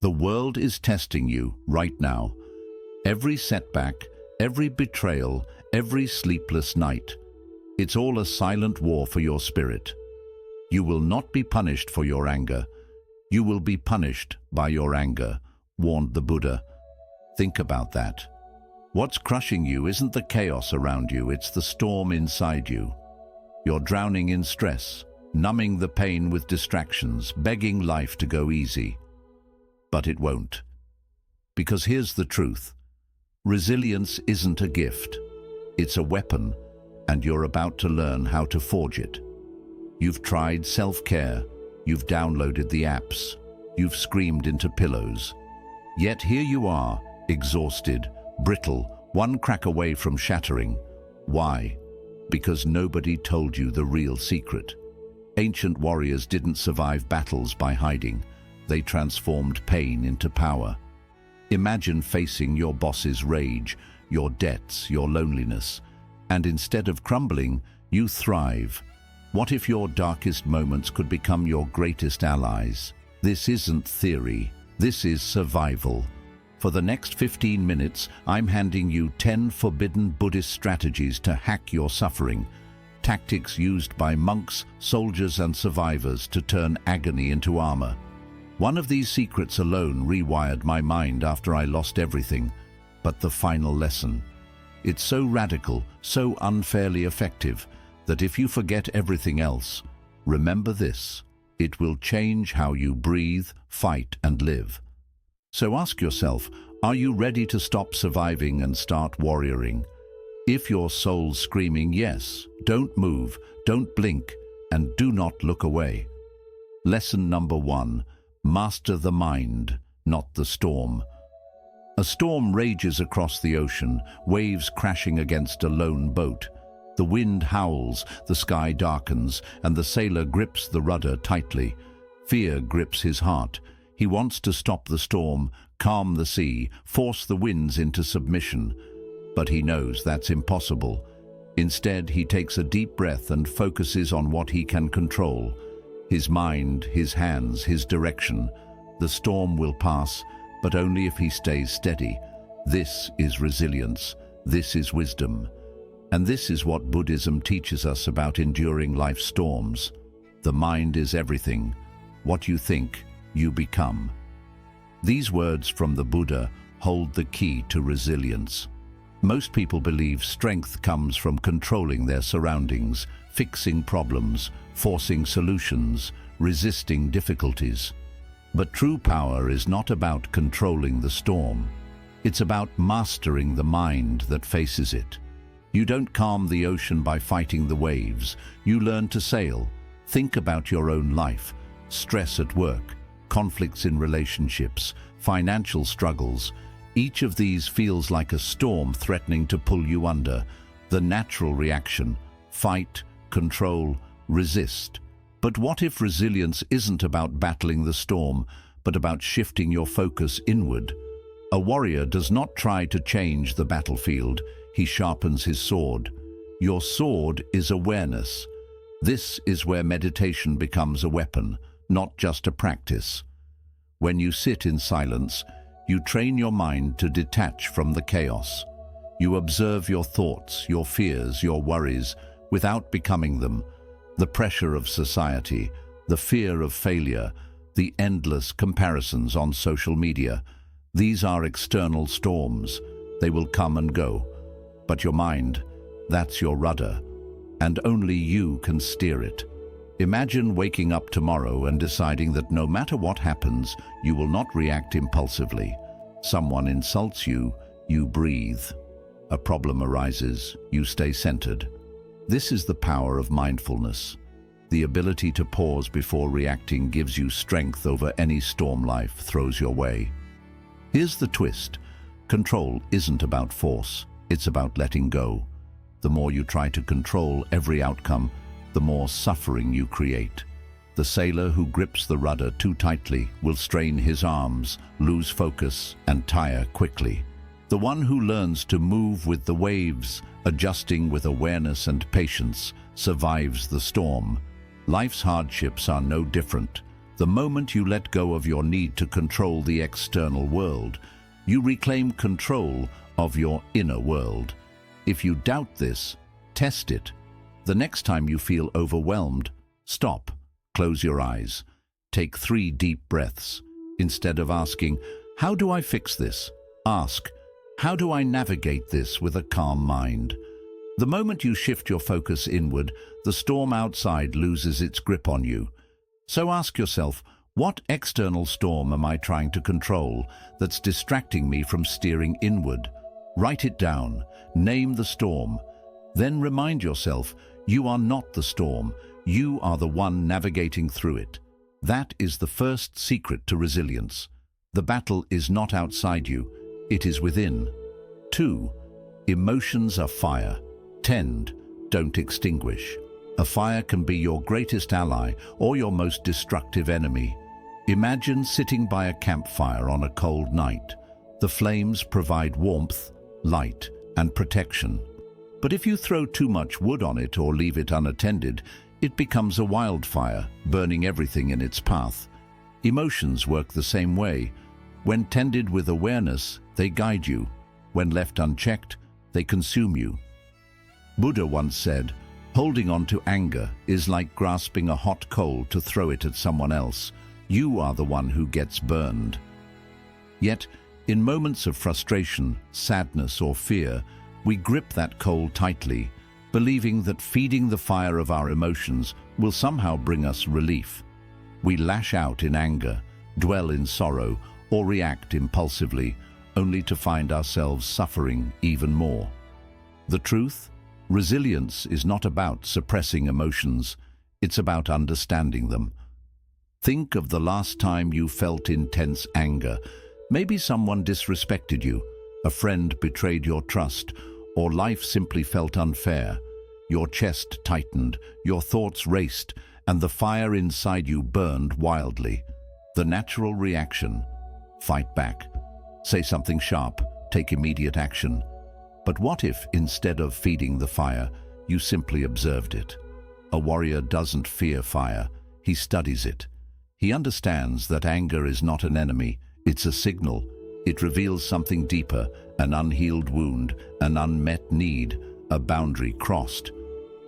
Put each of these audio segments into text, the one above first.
The world is testing you right now. Every setback, every betrayal, every sleepless night. It's all a silent war for your spirit. You will not be punished for your anger. You will be punished by your anger, warned the Buddha. Think about that. What's crushing you isn't the chaos around you, it's the storm inside you. You're drowning in stress, numbing the pain with distractions, begging life to go easy. But it won't. Because here's the truth. Resilience isn't a gift. It's a weapon, and you're about to learn how to forge it. You've tried self-care, you've downloaded the apps, you've screamed into pillows. Yet here you are, exhausted, brittle, one crack away from shattering. Why? Because nobody told you the real secret. Ancient warriors didn't survive battles by hiding. They transformed pain into power. Imagine facing your boss's rage, your debts, your loneliness, and instead of crumbling, you thrive. What if your darkest moments could become your greatest allies? This isn't theory, this is survival. For the next 15 minutes, I'm handing you 10 forbidden Buddhist strategies to hack your suffering. Tactics used by monks, soldiers, and survivors to turn agony into armor. One of these secrets alone rewired my mind after I lost everything. But the final lesson. It's so radical, so unfairly effective, that if you forget everything else, remember this. It will change how you breathe, fight, and live. So ask yourself, are you ready to stop surviving and start warrioring? If your soul's screaming yes, don't move, don't blink, and do not look away. Lesson number 1. Master the mind, not the storm. A storm rages across the ocean, waves crashing against a lone boat. The wind howls, the sky darkens, and the sailor grips the rudder tightly. Fear grips his heart. He wants to stop the storm, calm the sea, force the winds into submission. But he knows that's impossible. Instead, he takes a deep breath and focuses on what he can control. His mind, his hands, his direction. The storm will pass, but only if he stays steady. This is resilience. This is wisdom. And this is what Buddhism teaches us about enduring life's storms. The mind is everything. What you think, you become. These words from the Buddha hold the key to resilience. Most people believe strength comes from controlling their surroundings, fixing problems, forcing solutions, resisting difficulties. But true power is not about controlling the storm. It's about mastering the mind that faces it. You don't calm the ocean by fighting the waves. You learn to sail. Think about your own life. Stress at work, conflicts in relationships, financial struggles. Each of these feels like a storm threatening to pull you under. The natural reaction: fight, control, resist. But what if resilience isn't about battling the storm, but about shifting your focus inward? A warrior does not try to change the battlefield. He sharpens his sword. Your sword is awareness. This is where meditation becomes a weapon, not just a practice. When you sit in silence, you train your mind to detach from the chaos. You observe your thoughts, your fears, your worries, without becoming them. The pressure of society, the fear of failure, the endless comparisons on social media. These are external storms. They will come and go. But your mind, that's your rudder, and only you can steer it. Imagine waking up tomorrow and deciding that no matter what happens, you will not react impulsively. Someone insults you, you breathe. A problem arises, you stay centered. This is the power of mindfulness. The ability to pause before reacting gives you strength over any storm life throws your way. Here's the twist. Control isn't about force, it's about letting go. The more you try to control every outcome, the more suffering you create. The sailor who grips the rudder too tightly will strain his arms, lose focus, and tire quickly. The one who learns to move with the waves, adjusting with awareness and patience, survives the storm. Life's hardships are no different. The moment you let go of your need to control the external world, you reclaim control of your inner world. If you doubt this, test it. The next time you feel overwhelmed, stop, close your eyes, take 3 deep breaths. Instead of asking, "How do I fix this?" ask, "How do I navigate this with a calm mind?" The moment you shift your focus inward, the storm outside loses its grip on you. So ask yourself, what external storm am I trying to control that's distracting me from steering inward? Write it down, name the storm. Then remind yourself, you are not the storm, you are the one navigating through it. That is the first secret to resilience. The battle is not outside you, it is within. 2. Emotions are fire. Tend, don't extinguish. A fire can be your greatest ally or your most destructive enemy. Imagine sitting by a campfire on a cold night. The flames provide warmth, light, and protection. But if you throw too much wood on it or leave it unattended, it becomes a wildfire, burning everything in its path. Emotions work the same way. When tended with awareness, they guide you. When left unchecked, they consume you. Buddha once said, "Holding on to anger is like grasping a hot coal to throw it at someone else. You are the one who gets burned." Yet, in moments of frustration, sadness, or fear, we grip that coal tightly, believing that feeding the fire of our emotions will somehow bring us relief. We lash out in anger, dwell in sorrow, or react impulsively, only to find ourselves suffering even more. The truth? Resilience is not about suppressing emotions, it's about understanding them. Think of the last time you felt intense anger. Maybe someone disrespected you, a friend betrayed your trust, or life simply felt unfair. Your chest tightened, your thoughts raced, and the fire inside you burned wildly. The natural reaction: fight back. Say something sharp, take immediate action. But what if, instead of feeding the fire, you simply observed it? A warrior doesn't fear fire, he studies it. He understands that anger is not an enemy, it's a signal. It reveals something deeper, an unhealed wound, an unmet need, a boundary crossed.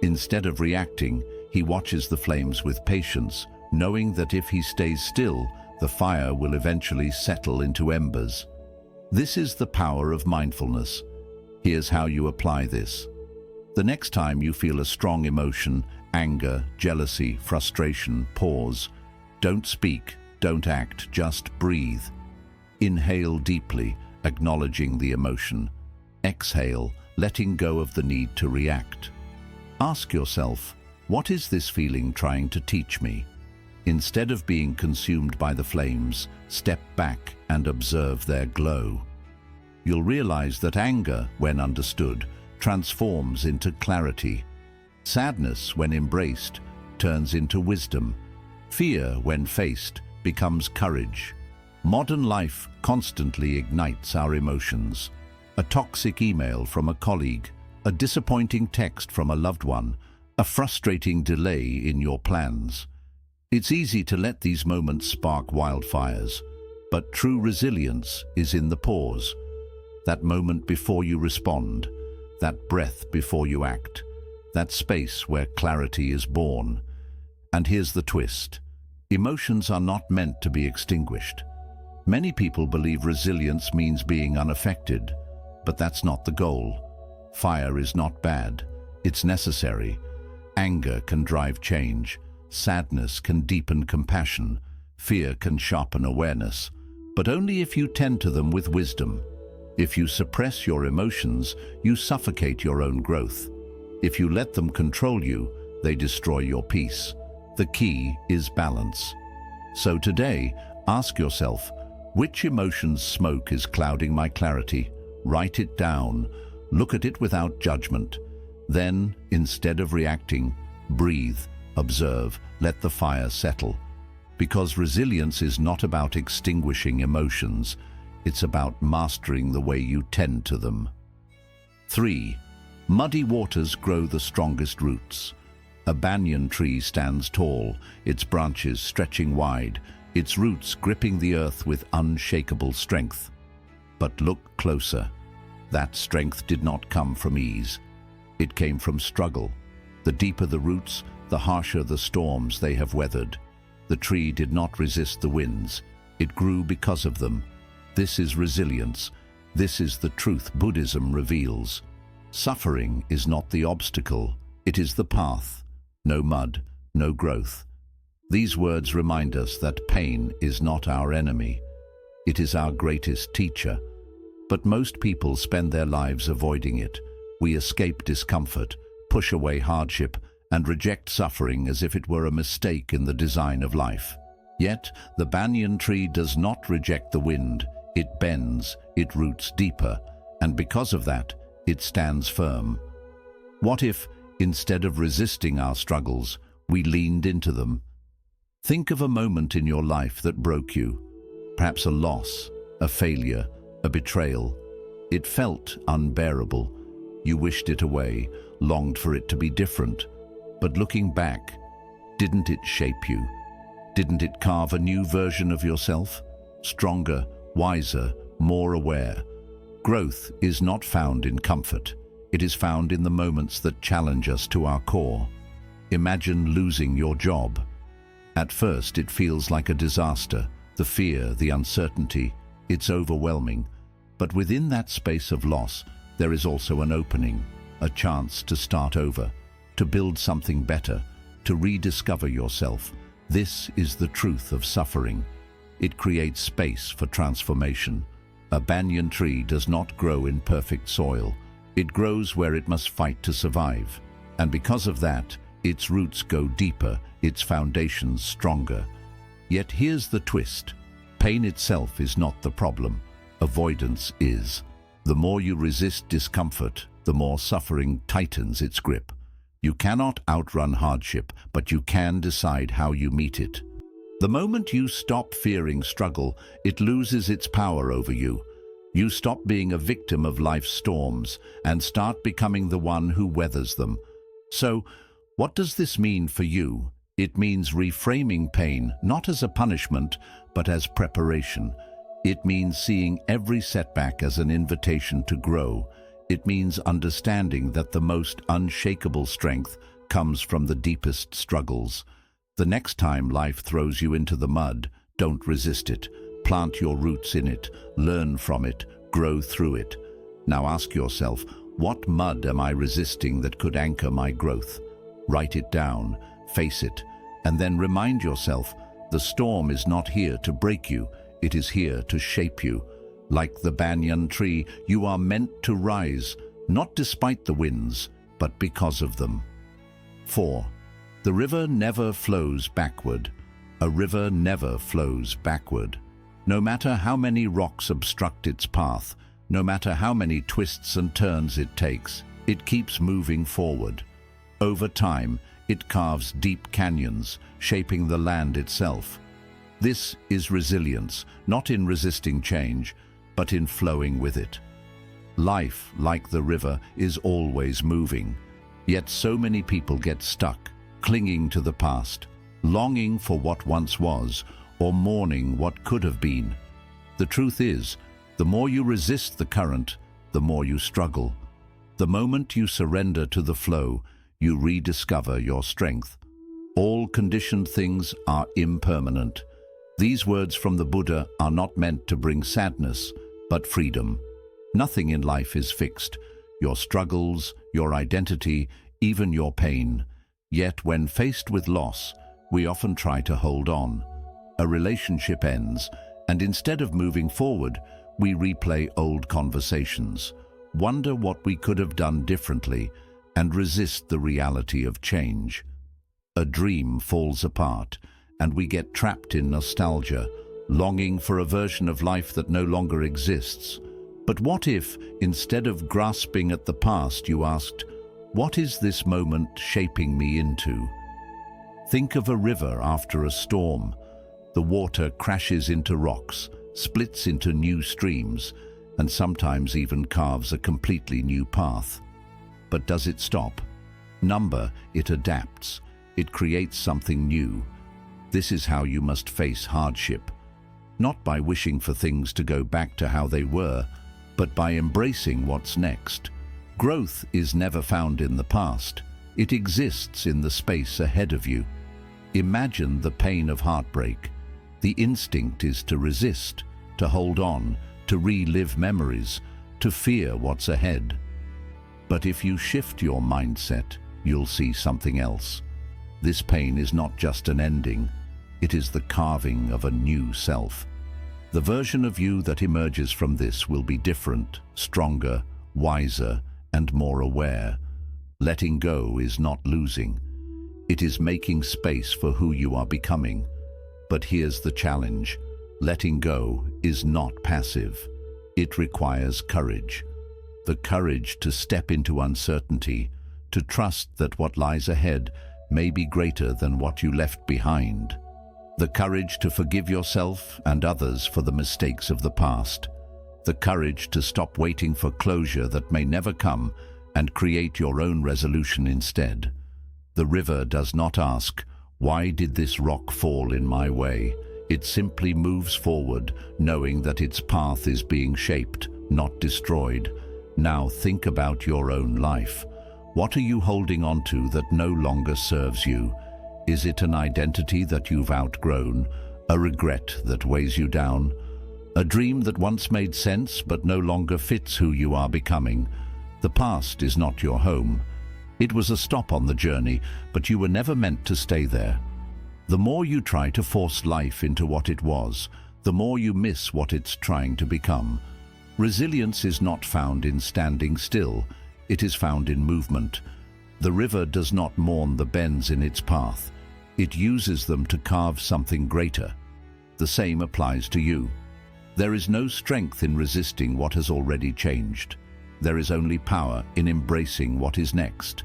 Instead of reacting, he watches the flames with patience, knowing that if he stays still, the fire will eventually settle into embers. This is the power of mindfulness. Here's how you apply this. The next time you feel a strong emotion, anger, jealousy, frustration, pause. Don't speak, don't act, just breathe. Inhale deeply, acknowledging the emotion. Exhale, letting go of the need to react. Ask yourself, what is this feeling trying to teach me? Instead of being consumed by the flames, step back and observe their glow. You'll realize that anger, when understood, transforms into clarity. Sadness, when embraced, turns into wisdom. Fear, when faced, becomes courage. Modern life constantly ignites our emotions. A toxic email from a colleague, a disappointing text from a loved one, a frustrating delay in your plans. It's easy to let these moments spark wildfires, but true resilience is in the pause. That moment before you respond, that breath before you act, that space where clarity is born. And here's the twist. Emotions are not meant to be extinguished. Many people believe resilience means being unaffected, but that's not the goal. Fire is not bad, it's necessary. Anger can drive change, sadness can deepen compassion, fear can sharpen awareness, but only if you tend to them with wisdom. If you suppress your emotions, you suffocate your own growth. If you let them control you, they destroy your peace. The key is balance. So today, ask yourself, which emotion's smoke is clouding my clarity? Write it down. Look at it without judgment. Then, instead of reacting, breathe, observe, let the fire settle. Because resilience is not about extinguishing emotions, it's about mastering the way you tend to them. 3. Muddy waters grow the strongest roots. A banyan tree stands tall, its branches stretching wide, its roots gripping the earth with unshakable strength. But look closer. That strength did not come from ease. It came from struggle. The deeper the roots, the harsher the storms they have weathered. The tree did not resist the winds. It grew because of them. This is resilience. This is the truth Buddhism reveals. Suffering is not the obstacle, it is the path. No mud, no growth. These words remind us that pain is not our enemy. It is our greatest teacher. But most people spend their lives avoiding it. We escape discomfort, push away hardship, and reject suffering as if it were a mistake in the design of life. Yet, the banyan tree does not reject the wind. It bends, it roots deeper, and because of that, it stands firm. What if, instead of resisting our struggles, we leaned into them? Think of a moment in your life that broke you. Perhaps a loss, a failure, a betrayal. It felt unbearable. You wished it away, longed for it to be different. But looking back, didn't it shape you? Didn't it carve a new version of yourself? Stronger, wiser, more aware. Growth is not found in comfort. It is found in the moments that challenge us to our core. Imagine losing your job. At first, it feels like a disaster. The fear, the uncertainty, it's overwhelming. But within that space of loss, there is also an opening, a chance to start over, to build something better, to rediscover yourself. This is the truth of suffering. It creates space for transformation. A banyan tree does not grow in perfect soil. It grows where it must fight to survive. And because of that, its roots go deeper, its foundations stronger. Yet here's the twist. Pain itself is not the problem. Avoidance is. The more you resist discomfort, the more suffering tightens its grip. You cannot outrun hardship, but you can decide how you meet it. The moment you stop fearing struggle, it loses its power over you. You stop being a victim of life's storms and start becoming the one who weathers them. So, what does this mean for you? It means reframing pain, not as a punishment, but as preparation. It means seeing every setback as an invitation to grow. It means understanding that the most unshakable strength comes from the deepest struggles. The next time life throws you into the mud, don't resist it. Plant your roots in it, learn from it, grow through it. Now ask yourself, what mud am I resisting that could anchor my growth? Write it down, face it, and then remind yourself, the storm is not here to break you, it is here to shape you. Like the banyan tree, you are meant to rise, not despite the winds, but because of them. 4. The river never flows backward. A river never flows backward. No matter how many rocks obstruct its path, no matter how many twists and turns it takes, it keeps moving forward. Over time, it carves deep canyons, shaping the land itself. This is resilience, not in resisting change, but in flowing with it. Life, like the river, is always moving. Yet so many people get stuck, clinging to the past, longing for what once was, or mourning what could have been. The truth is, the more you resist the current, the more you struggle. The moment you surrender to the flow, you rediscover your strength. All conditioned things are impermanent. These words from the Buddha are not meant to bring sadness, but freedom. Nothing in life is fixed. Your struggles, your identity, even your pain. Yet when faced with loss, we often try to hold on. A relationship ends, and instead of moving forward, we replay old conversations, wonder what we could have done differently, and resist the reality of change. A dream falls apart, and we get trapped in nostalgia, longing for a version of life that no longer exists. But what if, instead of grasping at the past, you asked, what is this moment shaping me into? Think of a river after a storm. The water crashes into rocks, splits into new streams, and sometimes even carves a completely new path. But does it stop? number, it adapts. It creates something new. This is how you must face hardship. Not by wishing for things to go back to how they were, but by embracing what's next. Growth is never found in the past. It exists in the space ahead of you. Imagine the pain of heartbreak. The instinct is to resist, to hold on, to relive memories, to fear what's ahead. But if you shift your mindset, you'll see something else. This pain is not just an ending. It is the carving of a new self. The version of you that emerges from this will be different, stronger, wiser, and more aware. Letting go is not losing. It is making space for who you are becoming. But here's the challenge. Letting go is not passive. It requires courage. The courage to step into uncertainty, to trust that what lies ahead may be greater than what you left behind. The courage to forgive yourself and others for the mistakes of the past. The courage to stop waiting for closure that may never come and create your own resolution instead. The river does not ask, "Why did this rock fall in my way?" It simply moves forward, knowing that its path is being shaped, not destroyed. Now think about your own life. What are you holding on to that no longer serves you? Is it an identity that you've outgrown? A regret that weighs you down? A dream that once made sense but no longer fits who you are becoming? The past is not your home. It was a stop on the journey, but you were never meant to stay there. The more you try to force life into what it was, the more you miss what it's trying to become. Resilience is not found in standing still. It is found in movement. The river does not mourn the bends in its path. It uses them to carve something greater. The same applies to you. There is no strength in resisting what has already changed. There is only power in embracing what is next.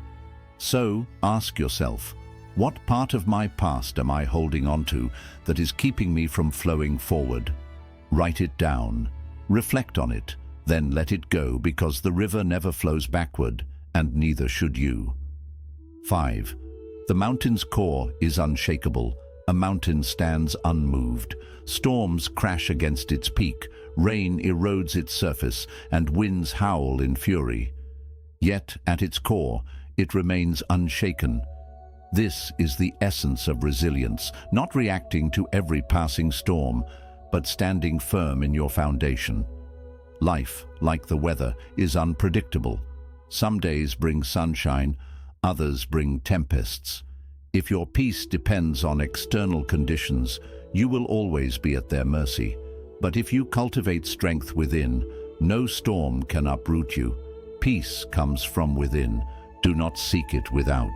So, ask yourself, what part of my past am I holding on to that is keeping me from flowing forward? Write it down. Reflect on it. Then let it go, because the river never flows backward, and neither should you. 5. The mountain's core is unshakable. A mountain stands unmoved. Storms crash against its peak, rain erodes its surface, and winds howl in fury. Yet, at its core, it remains unshaken. This is the essence of resilience, not reacting to every passing storm, but standing firm in your foundation. Life, like the weather, is unpredictable. Some days bring sunshine, others bring tempests. If your peace depends on external conditions, you will always be at their mercy. But if you cultivate strength within, no storm can uproot you. Peace comes from within. Do not seek it without.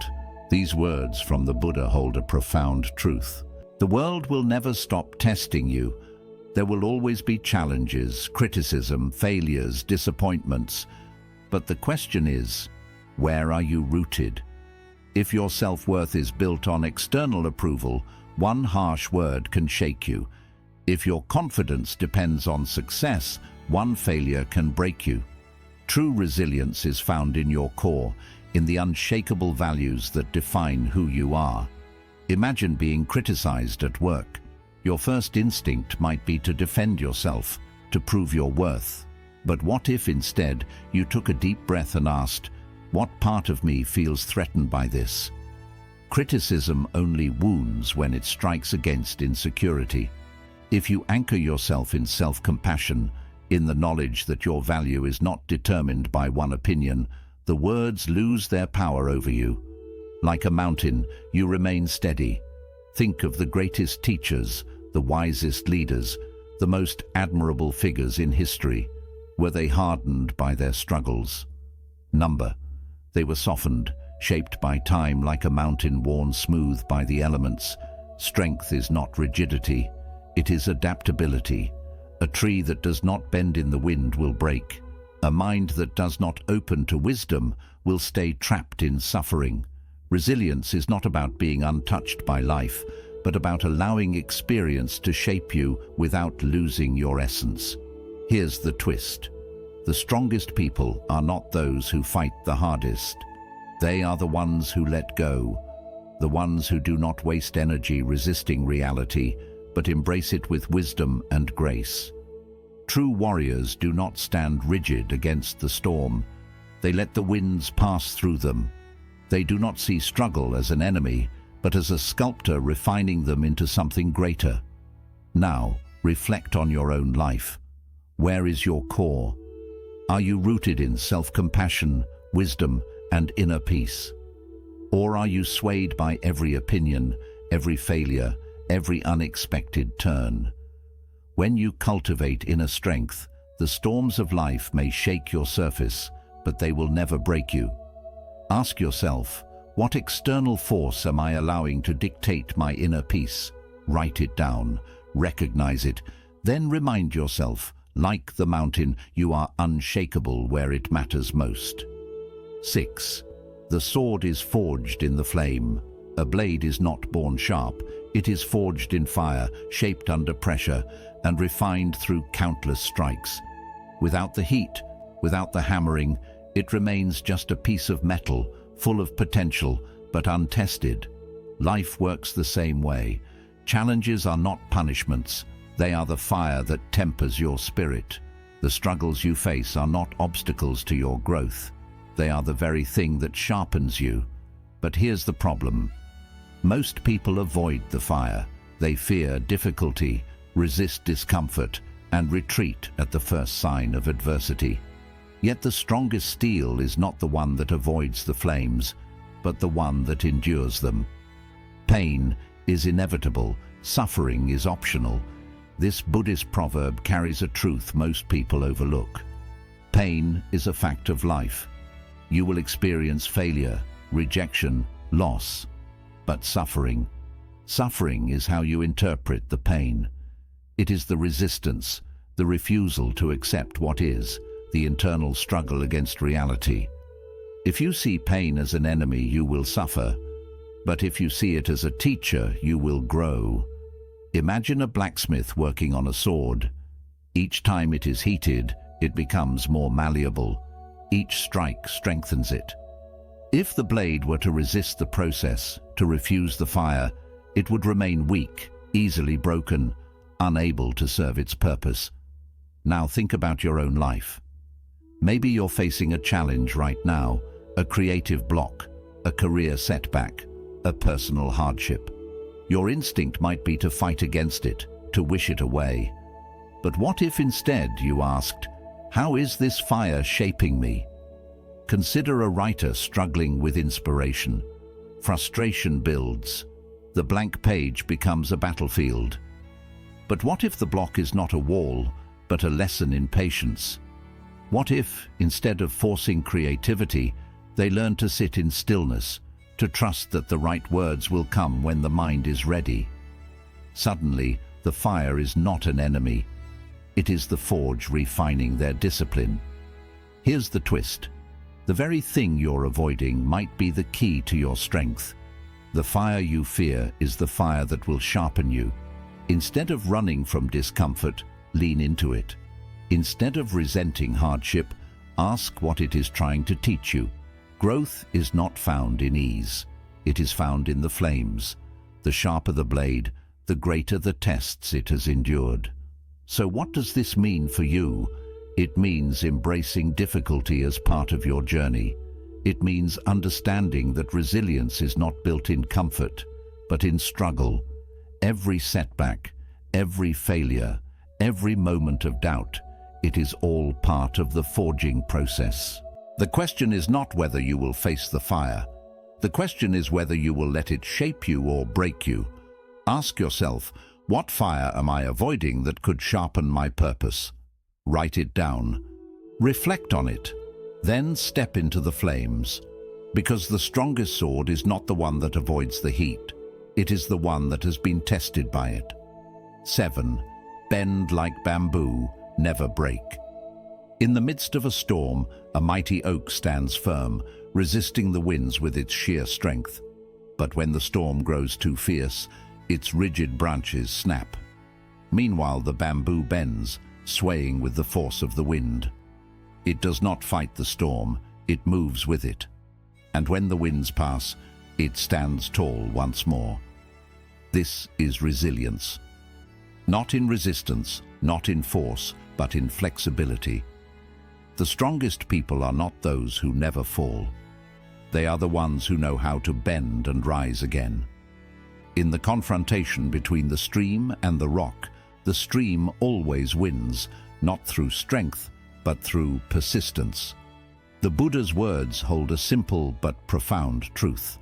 These words from the Buddha hold a profound truth. The world will never stop testing you. There will always be challenges, criticism, failures, disappointments. But the question is, where are you rooted? If your self-worth is built on external approval, one harsh word can shake you. If your confidence depends on success, one failure can break you. True resilience is found in your core, in the unshakable values that define who you are. Imagine being criticized at work. Your first instinct might be to defend yourself, to prove your worth. But what if instead you took a deep breath and asked, what part of me feels threatened by this? Criticism only wounds when it strikes against insecurity. If you anchor yourself in self-compassion, in the knowledge that your value is not determined by one opinion, the words lose their power over you. Like a mountain, you remain steady. Think of the greatest teachers, the wisest leaders, the most admirable figures in history. Were they hardened by their struggles? Number. They were softened, shaped by time like a mountain worn smooth by the elements. Strength is not rigidity. It is adaptability. A tree that does not bend in the wind will break. A mind that does not open to wisdom will stay trapped in suffering. Resilience is not about being untouched by life, but about allowing experience to shape you without losing your essence. Here's the twist. The strongest people are not those who fight the hardest. They are the ones who let go, the ones who do not waste energy resisting reality, but embrace it with wisdom and grace. True warriors do not stand rigid against the storm. They let the winds pass through them. They do not see struggle as an enemy, but as a sculptor refining them into something greater. Now, reflect on your own life. Where is your core? Are you rooted in self-compassion, wisdom, and inner peace? Or are you swayed by every opinion, every failure, every unexpected turn? When you cultivate inner strength, the storms of life may shake your surface, but they will never break you. Ask yourself, what external force am I allowing to dictate my inner peace? Write it down, recognize it, then remind yourself, like the mountain, you are unshakable where it matters most. 6. The sword is forged in the flame. A blade is not born sharp. It is forged in fire, shaped under pressure, and refined through countless strikes. Without the heat, without the hammering, it remains just a piece of metal, full of potential, but untested. Life works the same way. Challenges are not punishments. They are the fire that tempers your spirit. The struggles you face are not obstacles to your growth. They are the very thing that sharpens you. But here's the problem. Most people avoid the fire. They fear difficulty, resist discomfort, and retreat at the first sign of adversity. Yet the strongest steel is not the one that avoids the flames, but the one that endures them. Pain is inevitable. Suffering is optional. This Buddhist proverb carries a truth most people overlook. Pain is a fact of life. You will experience failure, rejection, loss. But suffering is how you interpret the pain. It is the resistance, the refusal to accept what is, the internal struggle against reality. If you see pain as an enemy, you will suffer. But if you see it as a teacher, you will grow. Imagine a blacksmith working on a sword. Each time it is heated, it becomes more malleable. Each strike strengthens it. If the blade were to resist the process, to refuse the fire, it would remain weak, easily broken, unable to serve its purpose. Now think about your own life. Maybe you're facing a challenge right now, a creative block, a career setback, a personal hardship. Your instinct might be to fight against it, to wish it away. But what if instead you asked, how is this fire shaping me? Consider a writer struggling with inspiration. Frustration builds. The blank page becomes a battlefield. But what if the block is not a wall, but a lesson in patience? What if, instead of forcing creativity, they learn to sit in stillness, to trust that the right words will come when the mind is ready? Suddenly, the fire is not an enemy. It is the forge refining their discipline. Here's the twist. The very thing you're avoiding might be the key to your strength. The fire you fear is the fire that will sharpen you. Instead of running from discomfort, lean into it. Instead of resenting hardship, ask what it is trying to teach you. Growth is not found in ease. It is found in the flames. The sharper the blade, the greater the tests it has endured. So what does this mean for you? It means embracing difficulty as part of your journey. It means understanding that resilience is not built in comfort, but in struggle. Every setback, every failure, every moment of doubt, it is all part of the forging process. The question is not whether you will face the fire. The question is whether you will let it shape you or break you. Ask yourself, what fire am I avoiding that could sharpen my purpose? Write it down. Reflect on it. Then step into the flames. Because the strongest sword is not the one that avoids the heat. It is the one that has been tested by it. 7. Bend like bamboo, never break. In the midst of a storm, a mighty oak stands firm, resisting the winds with its sheer strength. But when the storm grows too fierce, its rigid branches snap. Meanwhile, the bamboo bends, swaying with the force of the wind. It does not fight the storm, it moves with it. and when the winds pass, it stands tall once more. This is resilience. Not in resistance, not in force, but in flexibility. The strongest people are not those who never fall. They are the ones who know how to bend and rise again. In the confrontation between the stream and the rock, the stream always wins, not through strength, but through persistence. The Buddha's words hold a simple but profound truth.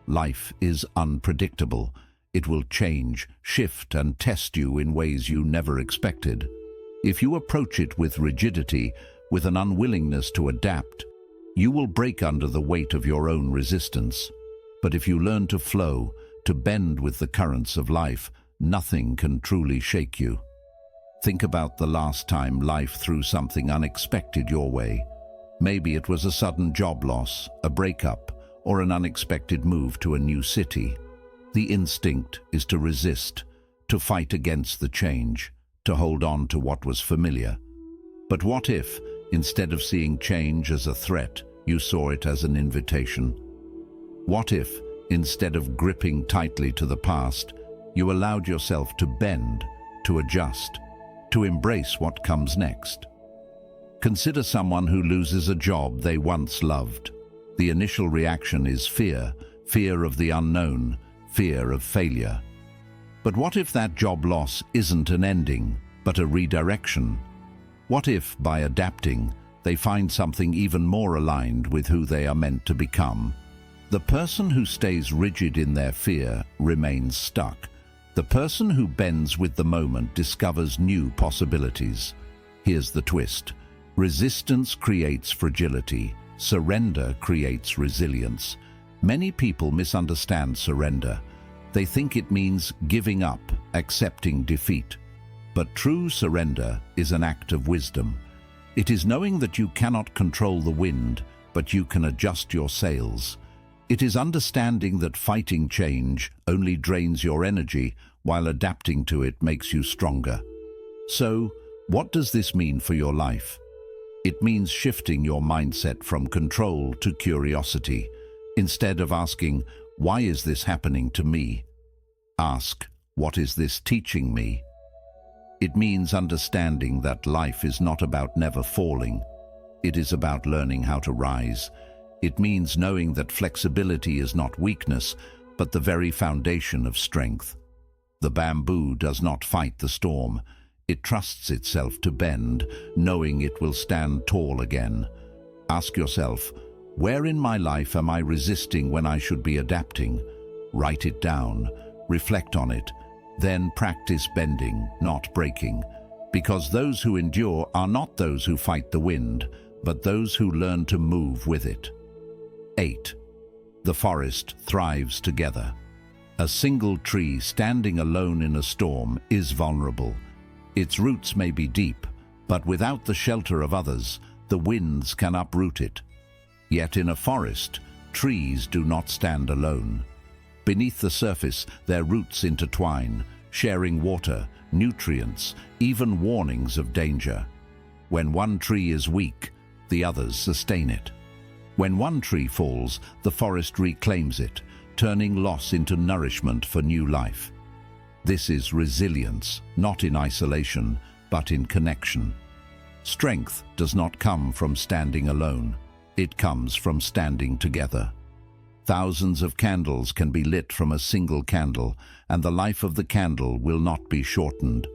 Life is unpredictable. It will change, shift, and test you in ways you never expected. If you approach it with rigidity, with an unwillingness to adapt, you will break under the weight of your own resistance. But if you learn to flow, to bend with the currents of life, nothing can truly shake you. Think about the last time life threw something unexpected your way. Maybe it was a sudden job loss, a breakup, or an unexpected move to a new city. The instinct is to resist, to fight against the change, to hold on to what was familiar. But what if, instead of seeing change as a threat, you saw it as an invitation? What if, instead of gripping tightly to the past, you allowed yourself to bend, to adjust, to embrace what comes next? Consider someone who loses a job they once loved. The initial reaction is fear, fear of the unknown, fear of failure. But what if that job loss isn't an ending, but a redirection? What if, by adapting, they find something even more aligned with who they are meant to become? The person who stays rigid in their fear remains stuck. The person who bends with the moment discovers new possibilities. Here's the twist. Resistance creates fragility. Surrender creates resilience. Many people misunderstand surrender. They think it means giving up, accepting defeat. But true surrender is an act of wisdom. It is knowing that you cannot control the wind, but you can adjust your sails. It is understanding that fighting change only drains your energy, while adapting to it makes you stronger. So, what does this mean for your life? It means shifting your mindset from control to curiosity. Instead of asking, "Why is this happening to me?" ask, "What is this teaching me?" It means understanding that life is not about never falling. It is about learning how to rise. It means knowing that flexibility is not weakness, but the very foundation of strength. The bamboo does not fight the storm. It trusts itself to bend, knowing it will stand tall again. Ask yourself, where in my life am I resisting when I should be adapting? Write it down, reflect on it, then practice bending, not breaking. Because those who endure are not those who fight the wind, but those who learn to move with it. 8. The forest thrives together. A single tree standing alone in a storm is vulnerable. Its roots may be deep, but without the shelter of others, the winds can uproot it. Yet in a forest, trees do not stand alone. Beneath the surface, their roots intertwine, sharing water, nutrients, even warnings of danger. When one tree is weak, the others sustain it. When one tree falls, the forest reclaims it, turning loss into nourishment for new life. This is resilience, not in isolation, but in connection. Strength does not come from standing alone. It comes from standing together. Thousands of candles can be lit from a single candle, and the life of the candle will not be shortened.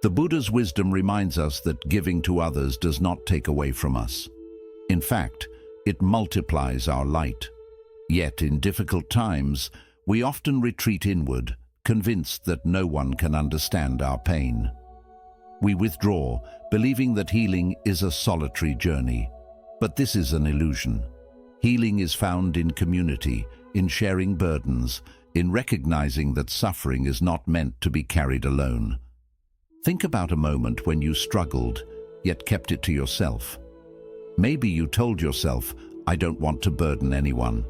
The Buddha's wisdom reminds us that giving to others does not take away from us. In fact, it multiplies our light. Yet in difficult times, we often retreat inward, convinced that no one can understand our pain. We withdraw, believing that healing is a solitary journey. But this is an illusion. Healing is found in community, in sharing burdens, in recognizing that suffering is not meant to be carried alone. Think about a moment when you struggled, yet kept it to yourself. Maybe you told yourself, "I don't want to burden anyone."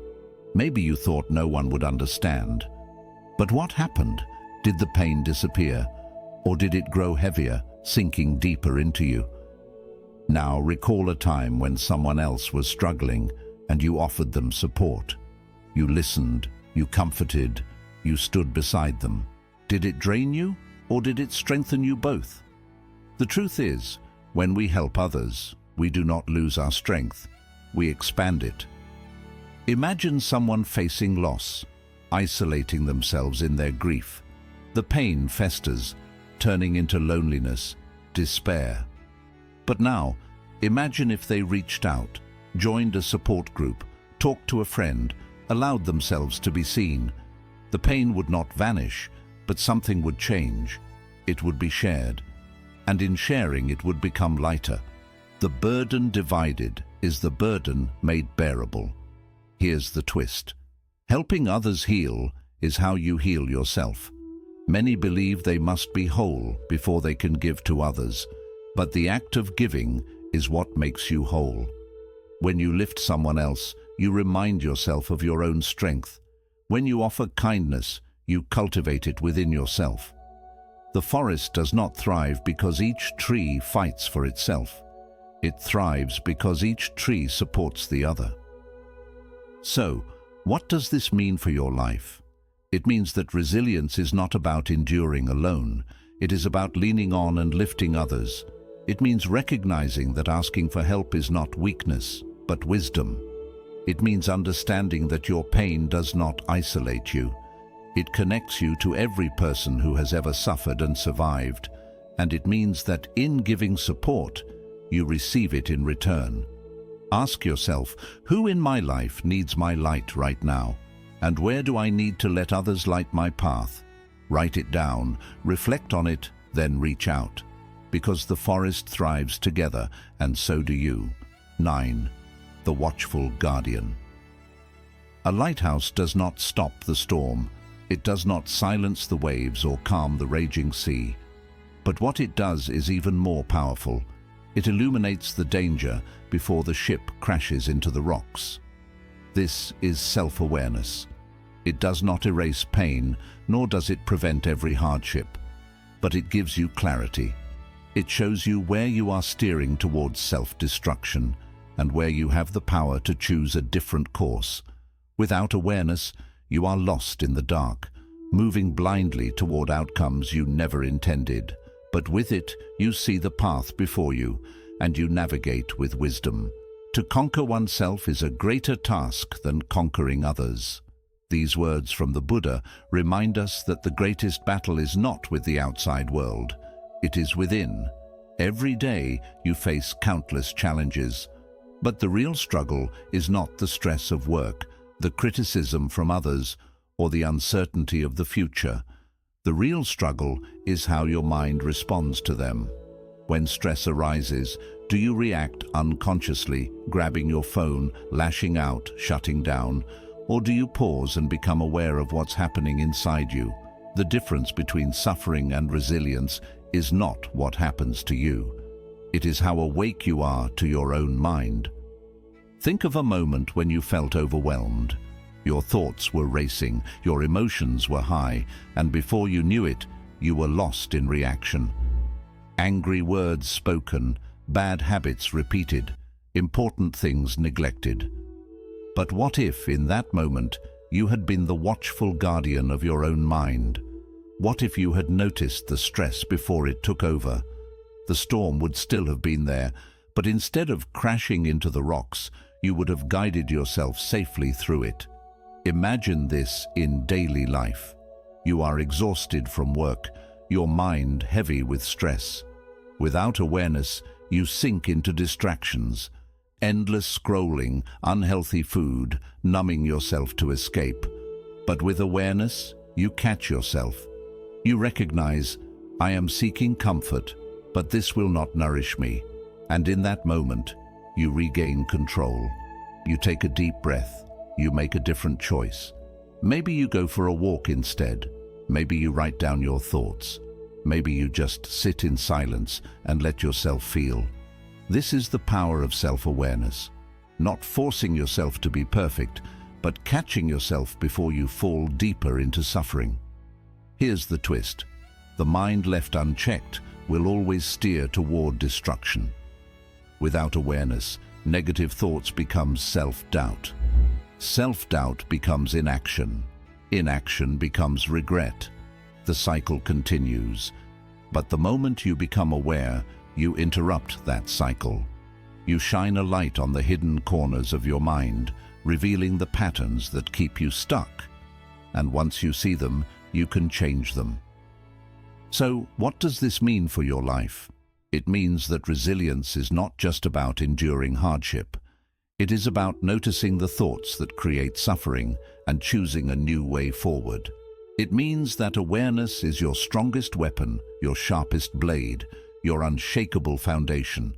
Maybe you thought no one would understand. But what happened? Did the pain disappear? Or did it grow heavier, sinking deeper into you? Now recall a time when someone else was struggling. and you offered them support. You listened, you comforted, you stood beside them. Did it drain you, or did it strengthen you both? The truth is, when we help others, we do not lose our strength, we expand it. Imagine someone facing loss, isolating themselves in their grief. The pain festers, turning into loneliness, despair. But now, imagine if they reached out, joined a support group, talked to a friend, allowed themselves to be seen. The pain would not vanish, but something would change. It would be shared, and in sharing it would become lighter. The burden divided is the burden made bearable. Here's the twist. Helping others heal is how you heal yourself. Many believe they must be whole before they can give to others, but the act of giving is what makes you whole. When you lift someone else, you remind yourself of your own strength. When you offer kindness, you cultivate it within yourself. The forest does not thrive because each tree fights for itself. It thrives because each tree supports the other. So, what does this mean for your life? It means that resilience is not about enduring alone. It is about leaning on and lifting others. It means recognizing that asking for help is not weakness, but wisdom. It means understanding that your pain does not isolate you. It connects you to every person who has ever suffered and survived. And it means that in giving support, you receive it in return. Ask yourself, who in my life needs my light right now? And where do I need to let others light my path? Write it down, reflect on it, then reach out. Because the forest thrives together, and so do you. 9. The watchful guardian. A lighthouse does not stop the storm. It does not silence the waves or calm the raging sea. But what it does is even more powerful. It illuminates the danger before the ship crashes into the rocks. This is self-awareness. It does not erase pain, nor does it prevent every hardship. But it gives you clarity. It shows you where you are steering towards self-destruction and where you have the power to choose a different course. Without awareness, you are lost in the dark, moving blindly toward outcomes you never intended. But with it, you see the path before you, and you navigate with wisdom. To conquer oneself is a greater task than conquering others. These words from the Buddha remind us that the greatest battle is not with the outside world. It is within. Every day you face countless challenges. But the real struggle is not the stress of work, the criticism from others, or the uncertainty of the future. The real struggle is how your mind responds to them. When stress arises, do you react unconsciously, grabbing your phone, lashing out, shutting down? Or do you pause and become aware of what's happening inside you? The difference between suffering and resilience is not what happens to you. It is how awake you are to your own mind. Think of a moment when you felt overwhelmed. Your thoughts were racing, your emotions were high, and before you knew it, you were lost in reaction. Angry words spoken, bad habits repeated, important things neglected. But what if, in that moment, you had been the watchful guardian of your own mind? What if you had noticed the stress before it took over? The storm would still have been there, but instead of crashing into the rocks, you would have guided yourself safely through it. Imagine this in daily life. You are exhausted from work, your mind heavy with stress. Without awareness, you sink into distractions. Endless scrolling, unhealthy food, numbing yourself to escape. But with awareness, you catch yourself. You recognize, I am seeking comfort, but this will not nourish me. And in that moment, you regain control. You take a deep breath. You make a different choice. Maybe you go for a walk instead. Maybe you write down your thoughts. Maybe you just sit in silence and let yourself feel. This is the power of self-awareness. Not forcing yourself to be perfect, but catching yourself before you fall deeper into suffering. Here's the twist. The mind left unchecked will always steer toward destruction. Without awareness, negative thoughts becomes self-doubt. Self-doubt becomes inaction. Inaction becomes regret. The cycle continues. But the moment you become aware, you interrupt that cycle. You shine a light on the hidden corners of your mind, revealing the patterns that keep you stuck. And once you see them, you can change them. So, what does this mean for your life? It means that resilience is not just about enduring hardship. It is about noticing the thoughts that create suffering and choosing a new way forward. It means that awareness is your strongest weapon, your sharpest blade, your unshakable foundation.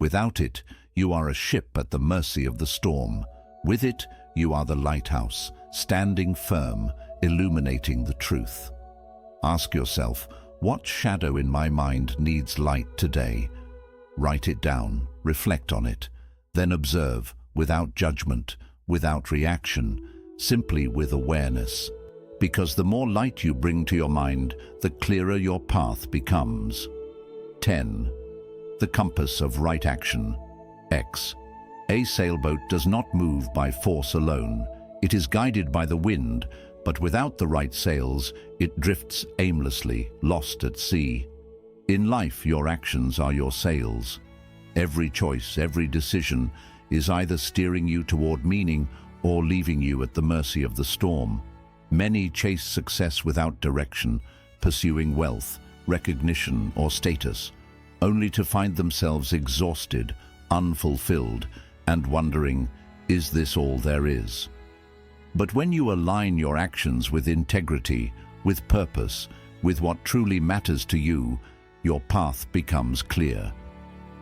Without it, you are a ship at the mercy of the storm. With it, you are the lighthouse, standing firm, illuminating the truth. Ask yourself, what shadow in my mind needs light today? Write it down, reflect on it, then observe, without judgment, without reaction, simply with awareness. Because the more light you bring to your mind, the clearer your path becomes. 10. The compass of right action. X. A sailboat does not move by force alone. It is guided by the wind, but without the right sails, it drifts aimlessly, lost at sea. In life, your actions are your sails. Every choice, every decision is either steering you toward meaning or leaving you at the mercy of the storm. Many chase success without direction, pursuing wealth, recognition, or status, only to find themselves exhausted, unfulfilled, and wondering, is this all there is? But when you align your actions with integrity, with purpose, with what truly matters to you, your path becomes clear.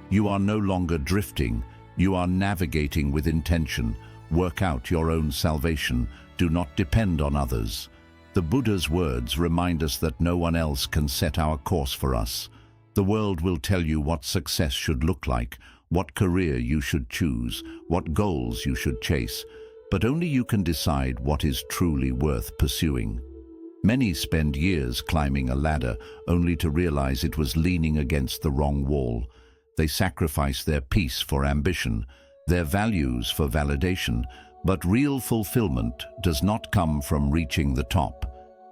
You are no longer drifting, you are navigating with intention. Work out your own salvation, do not depend on others. The Buddha's words remind us that no one else can set our course for us. The world will tell you what success should look like, what career you should choose, what goals you should chase, but only you can decide what is truly worth pursuing. Many spend years climbing a ladder only to realize it was leaning against the wrong wall. They sacrifice their peace for ambition, their values for validation, but real fulfillment does not come from reaching the top.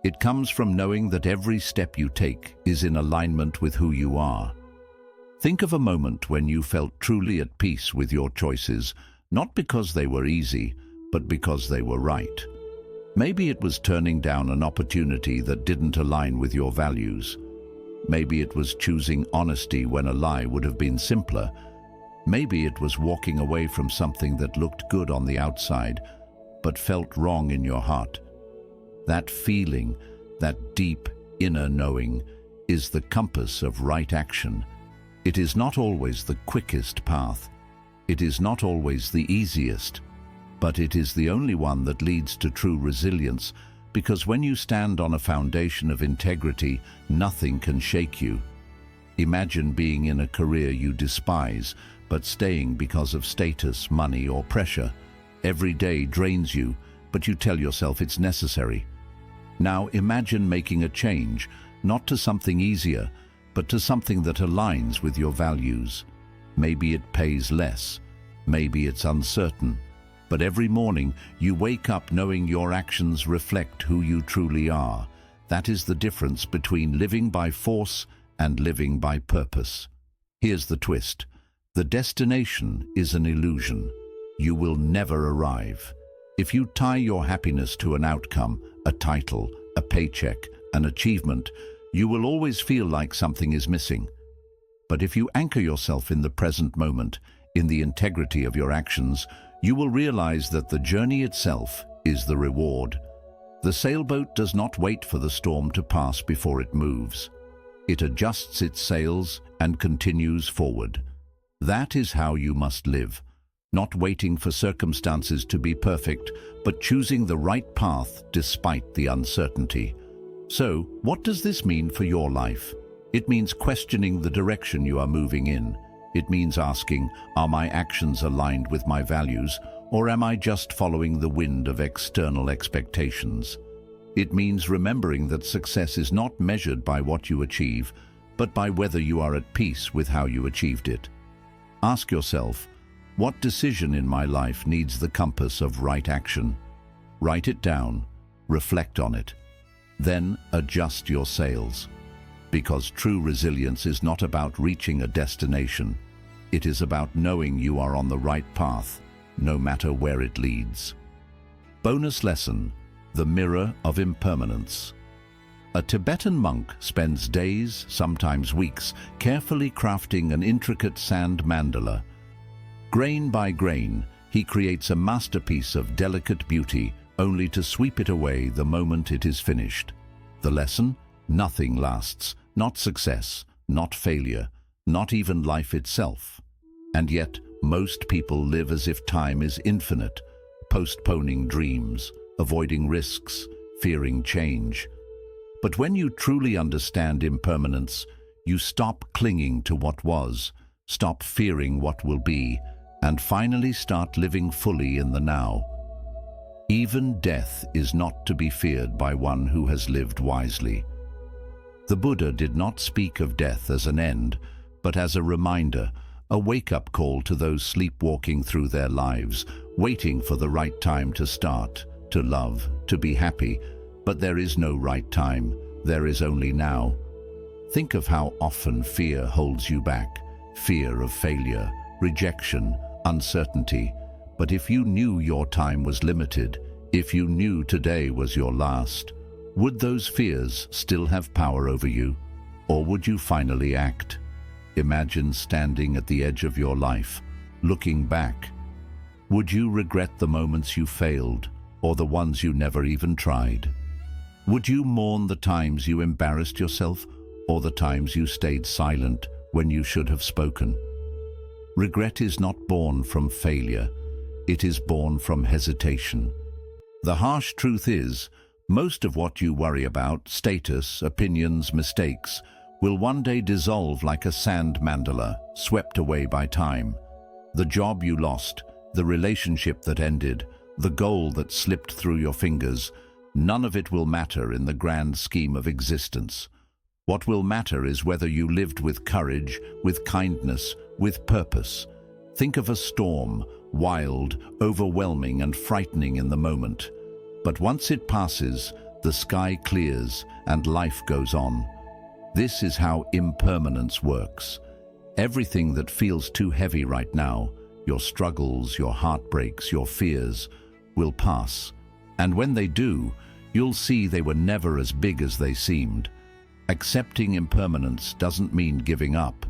It comes from knowing that every step you take is in alignment with who you are. Think of a moment when you felt truly at peace with your choices, not because they were easy, but because they were right. Maybe it was turning down an opportunity that didn't align with your values. Maybe it was choosing honesty when a lie would have been simpler. Maybe it was walking away from something that looked good on the outside, but felt wrong in your heart. That feeling, that deep inner knowing, is the compass of right action. It is not always the quickest path. It is not always the easiest. But it is the only one that leads to true resilience, because when you stand on a foundation of integrity, nothing can shake you. Imagine being in a career you despise, but staying because of status, money, or pressure. Every day drains you, but you tell yourself it's necessary. Now imagine making a change, not to something easier, but to something that aligns with your values. Maybe it pays less, maybe it's uncertain. But every morning, you wake up knowing your actions reflect who you truly are. That is the difference between living by force and living by purpose. Here's the twist. The destination is an illusion. You will never arrive. If you tie your happiness to an outcome, a title, a paycheck, an achievement, you will always feel like something is missing. But if you anchor yourself in the present moment, in the integrity of your actions, you will realize that the journey itself is the reward. The sailboat does not wait for the storm to pass before it moves. It adjusts its sails and continues forward. That is how you must live, not waiting for circumstances to be perfect, but choosing the right path despite the uncertainty. So, what does this mean for your life? It means questioning the direction you are moving in. It means asking, are my actions aligned with my values, or am I just following the wind of external expectations? It means remembering that success is not measured by what you achieve, but by whether you are at peace with how you achieved it. Ask yourself, What decision in my life needs the compass of right action? Write it down, reflect on it. Then adjust your sails. Because true resilience is not about reaching a destination. It is about knowing you are on the right path, no matter where it leads. Bonus lesson: the mirror of impermanence. A Tibetan monk spends days, sometimes weeks, carefully crafting an intricate sand mandala. Grain by grain, he creates a masterpiece of delicate beauty, only to sweep it away the moment it is finished. The lesson? Nothing lasts, not success, not failure, not even life itself. And yet, most people live as if time is infinite, postponing dreams, avoiding risks, fearing change. But when you truly understand impermanence, you stop clinging to what was, stop fearing what will be, and finally start living fully in the now. Even death is not to be feared by one who has lived wisely. The Buddha did not speak of death as an end, but as a reminder, a wake-up call to those sleepwalking through their lives, waiting for the right time to start, to love, to be happy. But there is no right time, there is only now. Think of how often fear holds you back, fear of failure, rejection, uncertainty. But if you knew your time was limited, if you knew today was your last, would those fears still have power over you? Or would you finally act? Imagine standing at the edge of your life, looking back. Would you regret the moments you failed, or the ones you never even tried? Would you mourn the times you embarrassed yourself, or the times you stayed silent when you should have spoken? Regret is not born from failure, it is born from hesitation. The harsh truth is, most of what you worry about, status, opinions, mistakes, will one day dissolve like a sand mandala, swept away by time. The job you lost, the relationship that ended, the goal that slipped through your fingers, none of it will matter in the grand scheme of existence. What will matter is whether you lived with courage, with kindness, with purpose. Think of a storm, wild, overwhelming and frightening in the moment. But once it passes, the sky clears and life goes on. This is how impermanence works. Everything that feels too heavy right now, your struggles, your heartbreaks, your fears, will pass. And when they do, you'll see they were never as big as they seemed. Accepting impermanence doesn't mean giving up.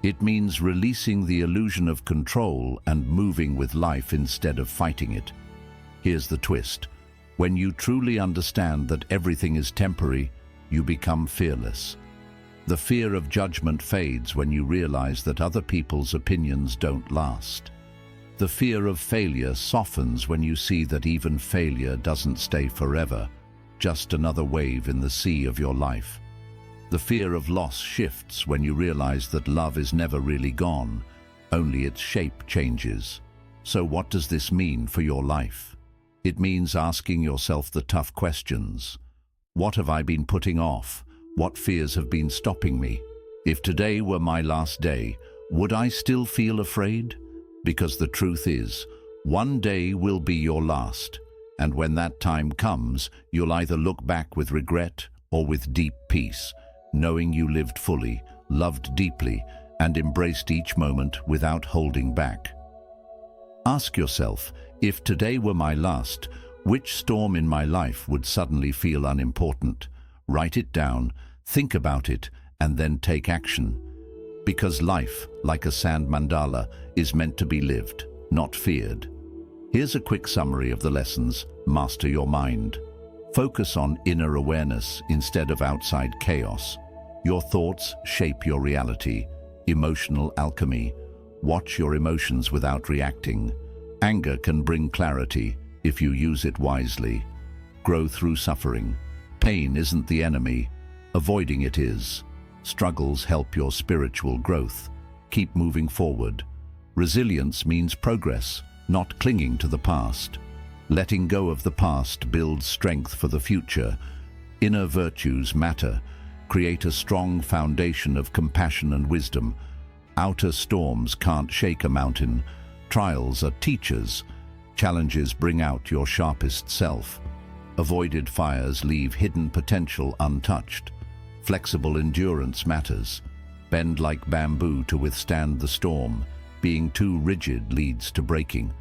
It means releasing the illusion of control and moving with life instead of fighting it. Here's the twist. When you truly understand that everything is temporary, you become fearless. The fear of judgment fades when you realize that other people's opinions don't last. The fear of failure softens when you see that even failure doesn't stay forever, just another wave in the sea of your life. The fear of loss shifts when you realize that love is never really gone, only its shape changes. So what does this mean for your life? It means asking yourself the tough questions. What have I been putting off? What fears have been stopping me? If today were my last day, would I still feel afraid? Because the truth is, one day will be your last, and when that time comes, you'll either look back with regret or with deep peace, knowing you lived fully, loved deeply, and embraced each moment without holding back. Ask yourself, if today were my last, which storm in my life would suddenly feel unimportant? Write it down, think about it, and then take action. Because life, like a sand mandala, is meant to be lived, not feared. Here's a quick summary of the lessons. Master your mind. Focus on inner awareness instead of outside chaos. Your thoughts shape your reality. Emotional alchemy. Watch your emotions without reacting. Anger can bring clarity if you use it wisely. Grow through suffering. Pain isn't the enemy. Avoiding it is. Struggles help your spiritual growth. Keep moving forward. Resilience means progress, not clinging to the past. Letting go of the past builds strength for the future. Inner virtues matter. Create a strong foundation of compassion and wisdom. Outer storms can't shake a mountain. Trials are teachers. Challenges bring out your sharpest self. Avoided fires leave hidden potential untouched. Flexible endurance matters. Bend like bamboo to withstand the storm. Being too rigid leads to breaking.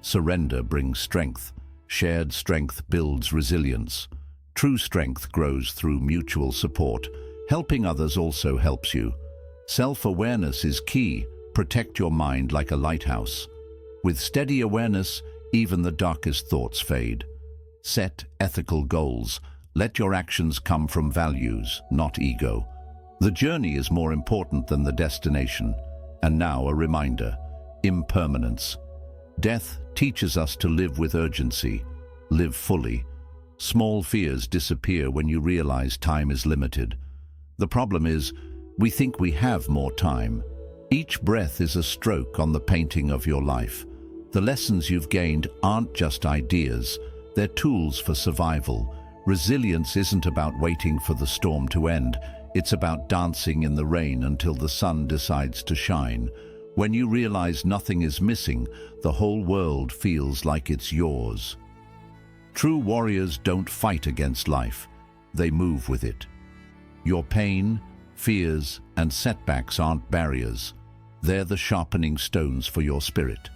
Surrender brings strength. Shared strength builds resilience. True strength grows through mutual support. Helping others also helps you. Self-awareness is key. Protect your mind like a lighthouse. With steady awareness, even the darkest thoughts fade. Set ethical goals. Let your actions come from values, not ego. The journey is more important than the destination. And now a reminder: impermanence. Death teaches us to live with urgency, live fully. Small fears disappear when you realize time is limited. The problem is, we think we have more time. Each breath is a stroke on the painting of your life. The lessons you've gained aren't just ideas, they're tools for survival. Resilience isn't about waiting for the storm to end. It's about dancing in the rain until the sun decides to shine. When you realize nothing is missing, the whole world feels like it's yours. True warriors don't fight against life. They move with it. Your pain, fears, and setbacks aren't barriers. They're the sharpening stones for your spirit.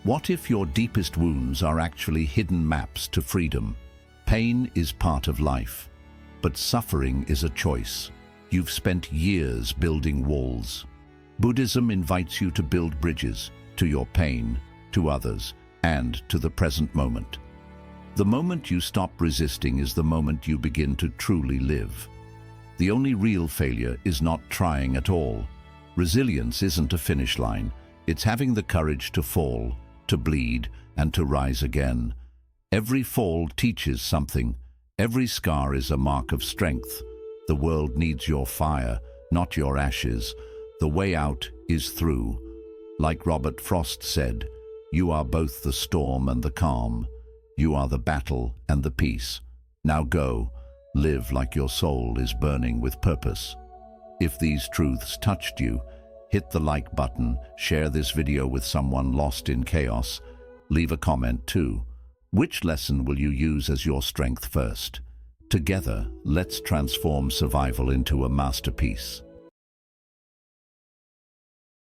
What if your deepest wounds are actually hidden maps to freedom? Pain is part of life, but suffering is a choice. You've spent years building walls. Buddhism invites you to build bridges to your pain, to others, and to the present moment. The moment you stop resisting is the moment you begin to truly live. The only real failure is not trying at all. Resilience isn't a finish line. It's having the courage to fall, to bleed, and to rise again. Every fall teaches something. Every scar is a mark of strength. The world needs your fire, not your ashes. The way out is through. Like Robert Frost said, you are both the storm and the calm. You are the battle and the peace. Now go, live like your soul is burning with purpose. If these truths touched you, hit the like button, share this video with someone lost in chaos. Leave a comment too. Which lesson will you use as your strength first? Together, let's transform survival into a masterpiece.